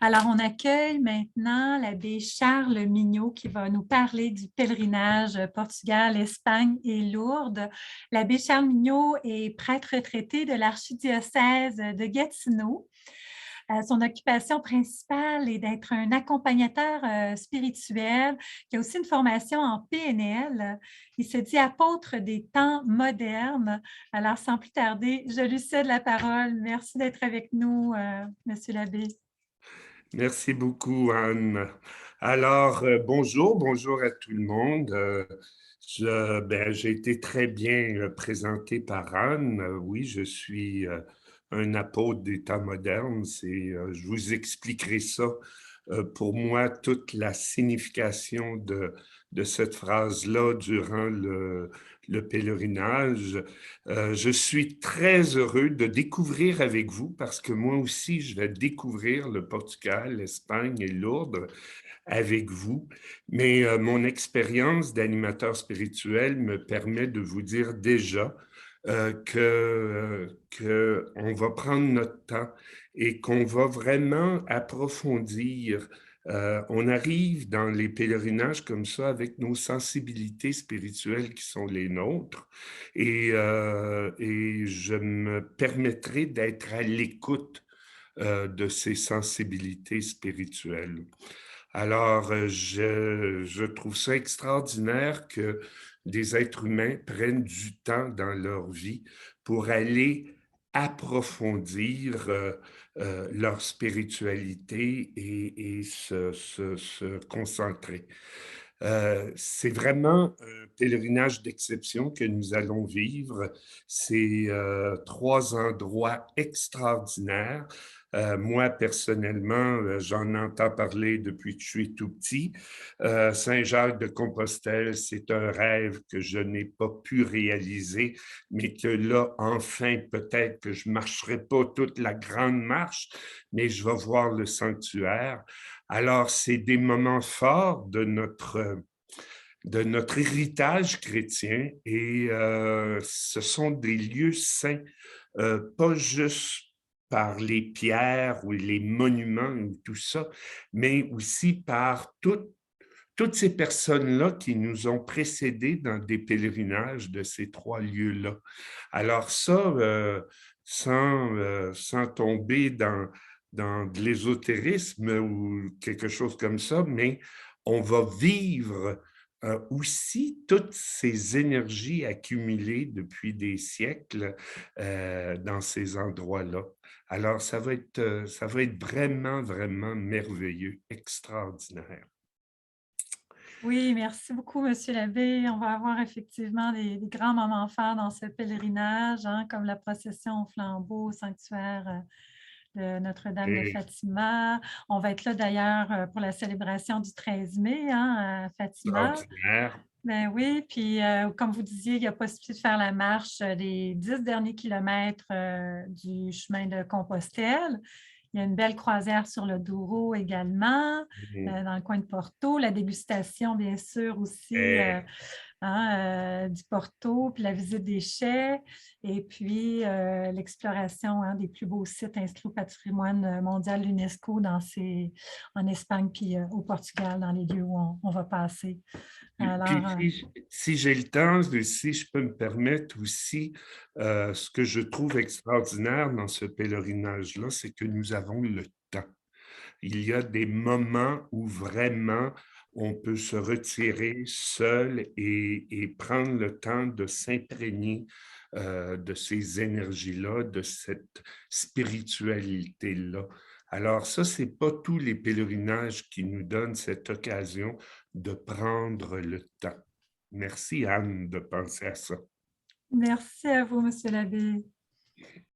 Alors, on accueille maintenant l'abbé Charles Mignot qui va nous parler du pèlerinage Portugal, Espagne et Lourdes. L'abbé Charles Mignot est prêtre retraité de l'archidiocèse de Gatineau. Son occupation principale est d'être un accompagnateur spirituel qui a aussi une formation en PNL. Il se dit apôtre des temps modernes. Alors, sans plus tarder, je lui cède la parole. Merci d'être avec nous, Monsieur l'abbé. Merci beaucoup, Anne. Alors, bonjour à tout le monde. J'ai été très bien présenté par Anne. Oui, je suis un apôtre des temps modernes. Je vous expliquerai ça. Pour moi, toute la signification de cette phrase-là durant le pèlerinage. Je suis très heureux de découvrir avec vous, parce que moi aussi, je vais découvrir le Portugal, l'Espagne et Lourdes avec vous. Mais mon expérience d'animateur spirituel me permet de vous dire déjà que on va prendre notre temps et qu'on va vraiment approfondir. On arrive dans les pèlerinages comme ça avec nos sensibilités spirituelles qui sont les nôtres et je me permettrai d'être à l'écoute de ces sensibilités spirituelles. Alors, je trouve ça extraordinaire que des êtres humains prennent du temps dans leur vie pour aller approfondir leur spiritualité et se concentrer. C'est vraiment un pèlerinage d'exception que nous allons vivre. C'est 3 endroits extraordinaires. Moi, personnellement, j'en entends parler depuis que je suis tout petit. Saint-Jacques-de-Compostelle, c'est un rêve que je n'ai pas pu réaliser, mais que là, enfin, peut-être que je ne marcherai pas toute la grande marche, mais je vais voir le sanctuaire. Alors, c'est des moments forts de notre héritage chrétien et ce sont des lieux saints, pas juste par les pierres ou les monuments ou tout ça, mais aussi par toutes ces personnes-là qui nous ont précédés dans des pèlerinages de ces 3 lieux-là. Alors ça, sans tomber dans de l'ésotérisme ou quelque chose comme ça, mais on va vivre aussi toutes ces énergies accumulées depuis des siècles dans ces endroits-là. Alors, ça va être vraiment, vraiment merveilleux, extraordinaire. Oui, merci beaucoup, Monsieur l'abbé. On va avoir effectivement des grands moments forts dans ce pèlerinage, hein, comme la procession au flambeau au sanctuaire de Notre-Dame de Et Fatima. On va être là d'ailleurs pour la célébration du 13 mai, hein, à Fatima. extraordinaire. Ben oui, puis comme vous disiez, il y a possibilité de faire la marche des 10 derniers kilomètres du chemin de Compostelle. Il y a une belle croisière sur le Douro également, Mhm. dans le coin de Porto. La dégustation, bien sûr, aussi Et hein, du Porto, puis la visite des chais, et puis l'exploration hein, des plus beaux sites inscrits au patrimoine mondial de l'UNESCO en Espagne puis au Portugal, dans les lieux où on va passer. puis Alors, si j'ai le temps, si je peux me permettre aussi, ce que je trouve extraordinaire dans ce pèlerinage-là, c'est que nous avons le temps. Il y a des moments où vraiment on peut se retirer seul et prendre le temps de s'imprégner de ces énergies-là, de cette spiritualité-là. Alors ça, c'est pas tous les pèlerinages qui nous donnent cette occasion de prendre le temps. Merci Anne de penser à ça. merci à vous, Monsieur l'abbé.